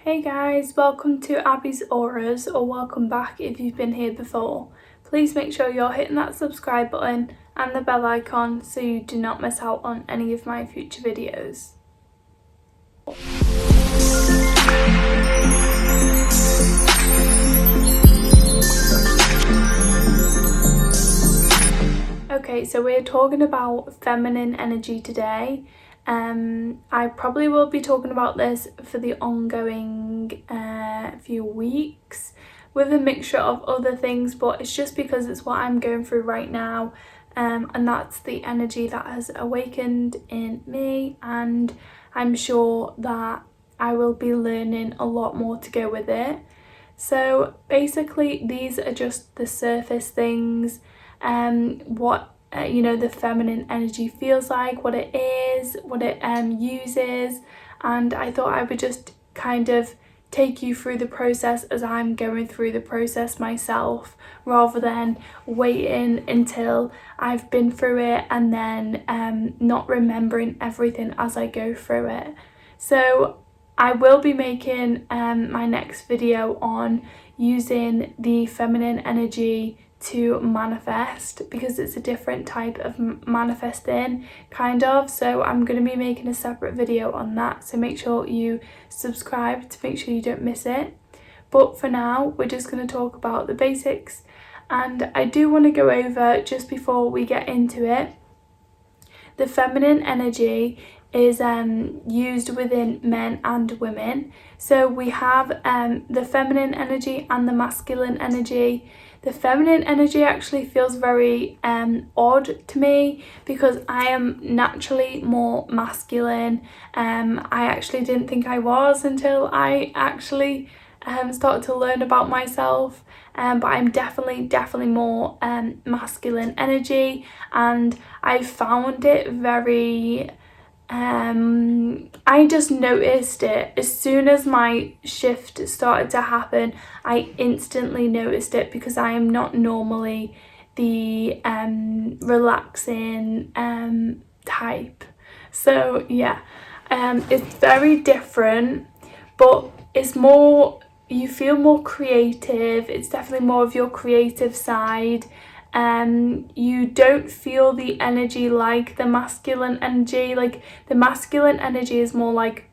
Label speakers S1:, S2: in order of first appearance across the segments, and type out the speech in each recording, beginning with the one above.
S1: Hey guys, welcome to Abby's Auras, or welcome back if you've been here before. Please make sure you're hitting that subscribe button and the bell icon so you do not miss out on any of my future videos. Okay, so we're talking about feminine energy today. I probably will be talking about this for the ongoing few weeks with a mixture of other things, but it's just because it's what I'm going through right now, and that's the energy that has awakened in me, and I'm sure that I will be learning a lot more to go with it. So basically these are just the surface things, what the feminine energy feels like, what it is, what it uses, and I thought I would just kind of take you through the process as I'm going through the process myself, rather than waiting until I've been through it and then not remembering everything as I go through it. So I will be making my next video on using the feminine energy to manifest, because it's a different type of manifesting kind of, so I'm going to be making a separate video on that, so make sure you subscribe to make sure you don't miss it. But for now we're just going to talk about the basics, and I do want to go over, just before we get into it, the feminine energy is used within men and women. So we have the feminine energy and the masculine energy. The feminine energy actually feels very odd to me, because I am naturally more masculine. I actually didn't think I was until I actually started to learn about myself, but I'm definitely more masculine energy, and I found it very I just noticed it as soon as my shift started to happen. I instantly noticed it, because I am not normally the relaxing type. So yeah, it's very different, but it's more, you feel more creative. It's definitely more of your creative side. You don't feel the energy like the masculine energy. Like, the masculine energy is more like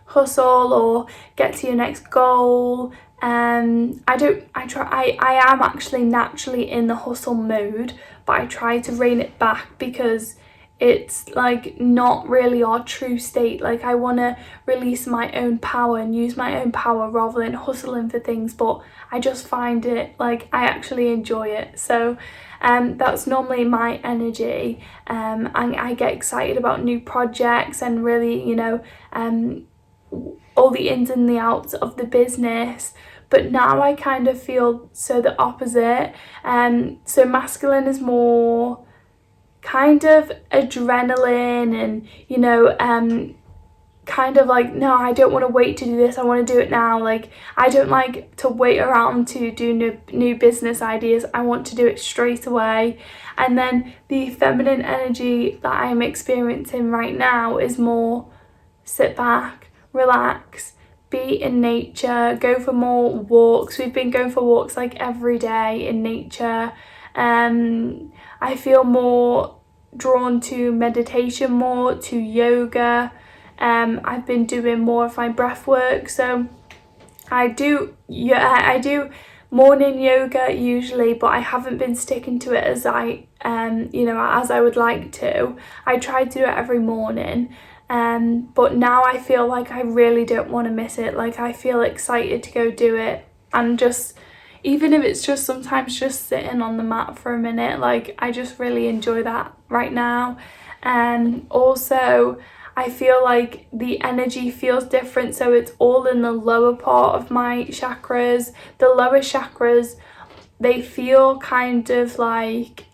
S1: hustle or get to your next goal. I am actually naturally in the hustle mode, but I try to rein it back, because it's like not really our true state. Like, I want to release my own power and use my own power rather than hustling for things, but I just find it like I actually enjoy it. So that's normally my energy, and I get excited about new projects and really, all the ins and the outs of the business. But now I kind of feel so the opposite. So masculine is more kind of adrenaline, and kind of like, no, I don't want to wait to do this, I want to do it now. Like, I don't like to wait around to do new business ideas. I want to do it straight away. And then the feminine energy that I'm experiencing right now is more sit back, relax, be in nature, go for more walks. We've been going for walks like every day in nature. I feel more drawn to meditation, more to yoga. I've been doing more of my breath work, so I do morning yoga usually, but I haven't been sticking to it as as I would like to. I try to do it every morning, but now I feel like I really don't want to miss it. Like, I feel excited to go do it, and just, even if it's just sometimes just sitting on the mat for a minute, like, I just really enjoy that right now. And also I feel like the energy feels different, so it's all in the lower part of my chakras. The lower chakras, they feel kind of like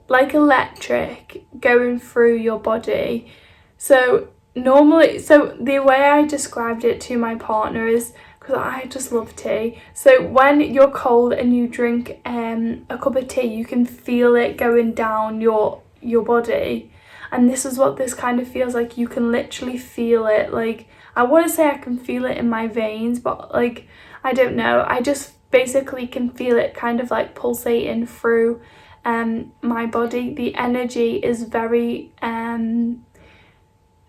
S1: electric going through your body. So the way I described it to my partner is, because I just love tea, so when you're cold and you drink a cup of tea, you can feel it going down your body, and this is what this kind of feels like. You can literally feel it. Like, I want to say I can feel it in my veins, but like, I don't know, I just basically can feel it kind of like pulsating through my body. The energy is very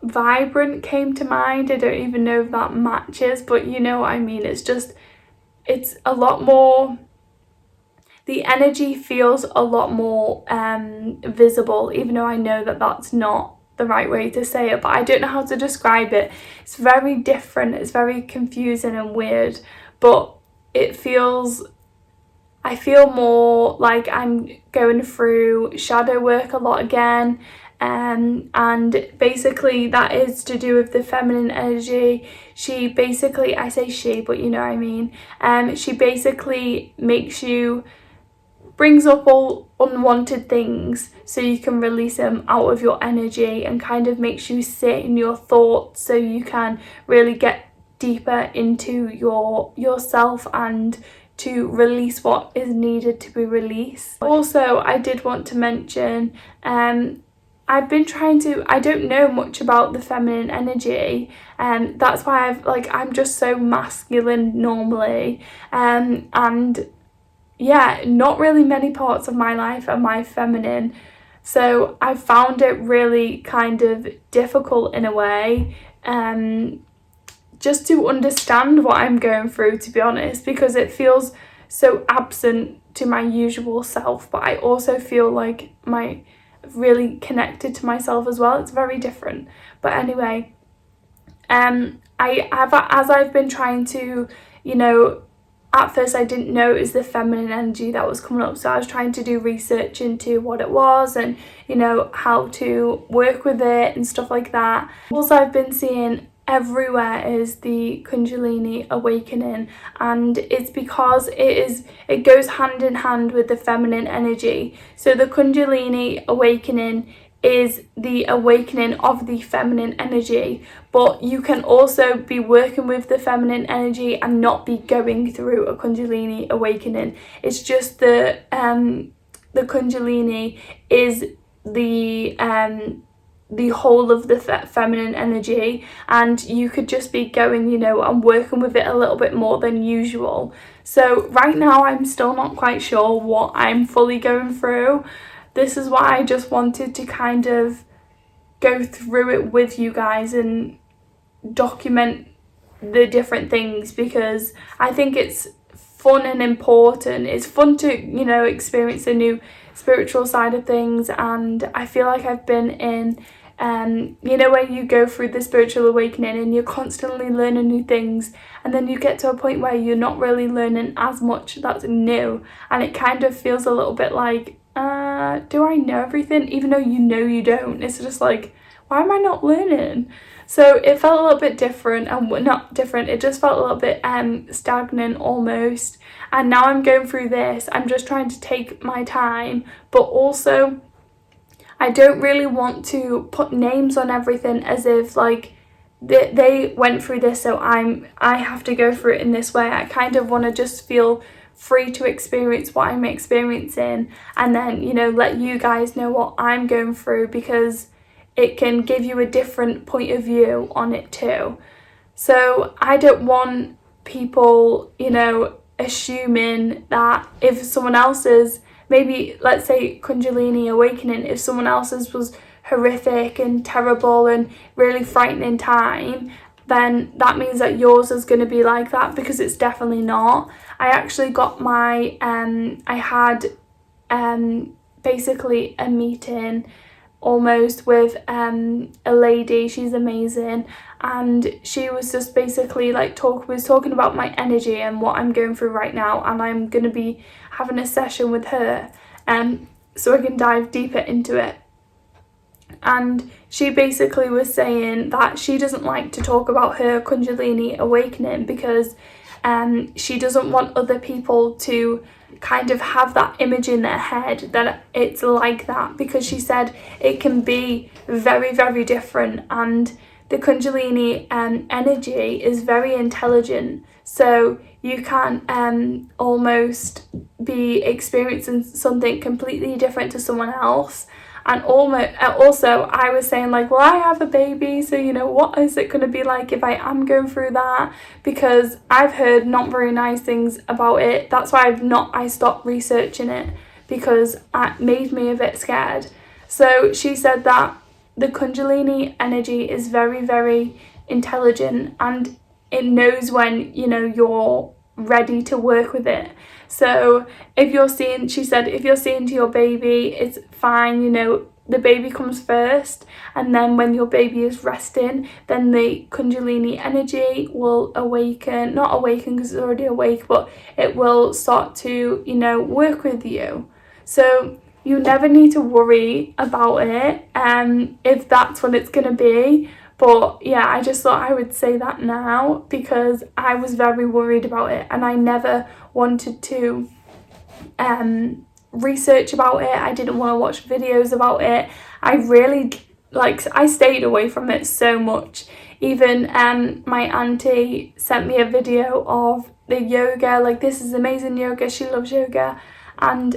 S1: vibrant came to mind. I don't even know if that matches, but you know what I mean. It's just, it's a lot more, the energy feels a lot more visible, even though I know that that's not the right way to say it, but I don't know how to describe it. It's very different, it's very confusing and weird, but it feels, I feel more like I'm going through shadow work a lot again. And basically that is to do with the feminine energy. She basically, I say she, but you know what I mean. She basically brings up all unwanted things so you can release them out of your energy, and kind of makes you sit in your thoughts so you can really get deeper into yourself and to release what is needed to be released. Also, I did want to mention, I've been trying to, I don't know much about the feminine energy, and that's why I'm just so masculine normally, and yeah, not really many parts of my life are my feminine, so I found it really kind of difficult in a way, just to understand what I'm going through, to be honest, because it feels so absent to my usual self, but I also feel like really connected to myself as well. It's very different. But anyway, as I've been trying to, you know, at first I didn't know it was the feminine energy that was coming up, so I was trying to do research into what it was and, you know, how to work with it and stuff like that. Also, I've been seeing everywhere is the Kundalini awakening, and it's because it goes hand in hand with the feminine energy. So the Kundalini awakening is the awakening of the feminine energy, but you can also be working with the feminine energy and not be going through a Kundalini awakening. It's just the Kundalini is the whole of the feminine energy, and you could just be going, you know, and working with it a little bit more than usual. So right now I'm still not quite sure what I'm fully going through. This is why I just wanted to kind of go through it with you guys and document the different things, because I think it's fun and important. It's fun to, you know, experience a new spiritual side of things, and I feel like I've been in you know, when you go through the spiritual awakening and you're constantly learning new things, and then you get to a point where you're not really learning as much that's new, and it kind of feels a little bit like, do I know everything? Even though you know you don't. It's just like, why am I not learning? So it felt a little bit different, and not different, it just felt a little bit stagnant almost. And now I'm going through this, I'm just trying to take my time, but also I don't really want to put names on everything as if like they went through this, so I have to go through it in this way. I kind of want to just feel free to experience what I'm experiencing, and then, you know, let you guys know what I'm going through, because it can give you a different point of view on it too. So I don't want people, you know, assuming that if someone else's, maybe let's say Kundalini awakening, if someone else's was horrific and terrible and really frightening time, then that means that yours is going to be like that, because it's definitely not. I actually got my I had basically a meeting almost with a lady. She's amazing, and she was just basically like talking about my energy and what I'm going through right now, and I'm going to be having a session with her so I can dive deeper into it. And she basically was saying that she doesn't like to talk about her Kundalini awakening because she doesn't want other people to kind of have that image in their head that it's like that, because she said it can be very, very different, and the Kundalini energy is very intelligent, so you can almost be experiencing something completely different to someone else. And also I was saying like, well, I have a baby, so you know, what is it going to be like if I am going through that? Because I've heard not very nice things about it. That's why I stopped researching it, because it made me a bit scared. So she said that the Kundalini energy is very, very intelligent, and it knows when, you know, you're ready to work with it. So she said, if you're seeing to your baby, it's fine, you know, the baby comes first, and then when your baby is resting, then the Kundalini energy will not awaken because it's already awake, but it will start to, you know, work with you. So you never need to worry about it, if that's what it's going to be. But yeah, I just thought I would say that now, because I was very worried about it, and I never wanted to research about it. I didn't want to watch videos about it. I stayed away from it so much. Even my auntie sent me a video of the yoga, like, this is amazing yoga, she loves yoga, and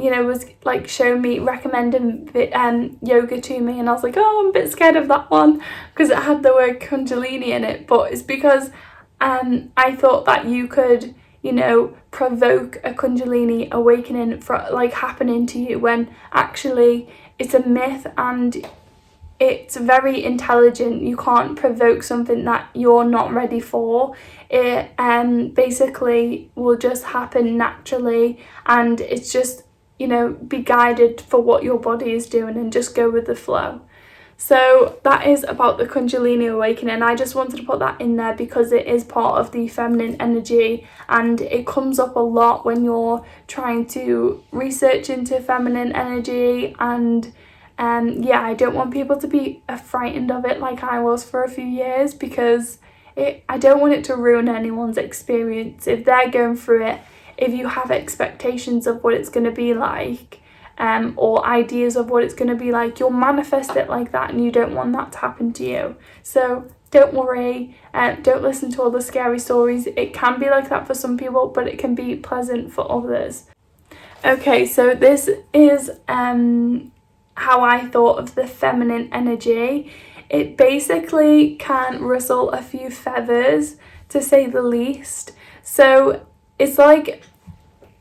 S1: you know, was like recommending yoga to me, and I was like, oh, I'm a bit scared of that one because it had the word Kundalini in it. But it's because I thought that you could, you know, provoke a Kundalini awakening for like happening to you, when actually it's a myth and it's very intelligent. You can't provoke something that you're not ready for. It basically will just happen naturally, and it's just, you know, be guided for what your body is doing and just go with the flow. So that is about the Kundalini awakening. I just wanted to put that in there because it is part of the feminine energy, and it comes up a lot when you're trying to research into feminine energy. And yeah, I don't want people to be frightened of it like I was for a few years, because I don't want it to ruin anyone's experience if they're going through it. If you have expectations of what it's going to be like, or ideas of what it's going to be like, you'll manifest it like that, and you don't want that to happen to you. So don't worry, don't listen to all the scary stories. It can be like that for some people, but it can be pleasant for others. Okay, so this is how I thought of the feminine energy. It basically can rustle a few feathers, to say the least. So it's like,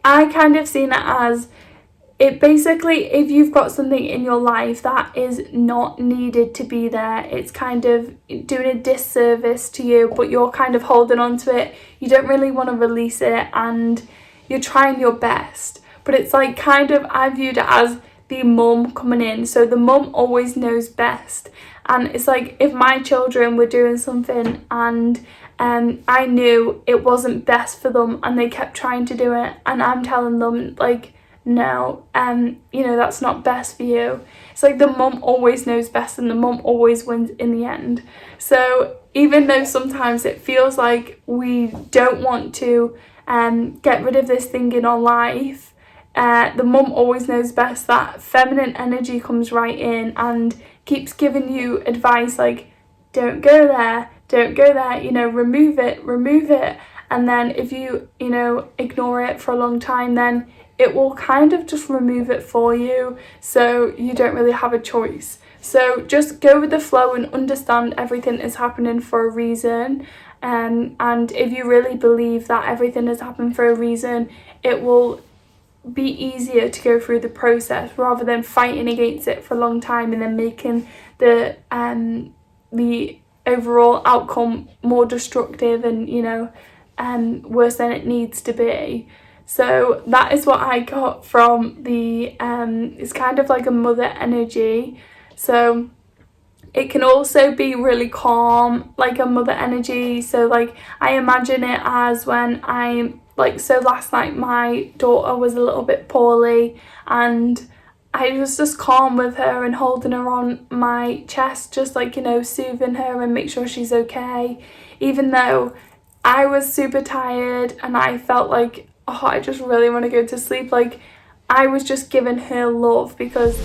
S1: I kind of seen it as, it basically, if you've got something in your life that is not needed to be there, it's kind of doing a disservice to you, but you're kind of holding on to it. You don't really want to release it, and you're trying your best. But it's like, kind of, I viewed it as the mum coming in. So the mum always knows best. And it's like, if my children were doing something and I knew it wasn't best for them, and they kept trying to do it, and I'm telling them like, no, you know, that's not best for you. It's like the mum always knows best, and the mum always wins in the end. So even though sometimes it feels like we don't want to get rid of this thing in our life, the mum always knows best. That feminine energy comes right in and keeps giving you advice like, don't go there, you know, remove it. And then if you know, ignore it for a long time, then it will kind of just remove it for you, so you don't really have a choice. So just go with the flow and understand everything is happening for a reason. And if you really believe that everything has happened for a reason, it will be easier to go through the process, rather than fighting against it for a long time and then making the overall outcome more destructive and, you know, worse than it needs to be. So that is what I got from the it's kind of like a mother energy. So it can also be really calm, like a mother energy. So like, I imagine it as when I'm like, so last night my daughter was a little bit poorly, and I was just calm with her and holding her on my chest, just like, you know, soothing her and make sure she's okay. Even though I was super tired and I felt like, oh, I just really want to go to sleep, like, I was just giving her love, because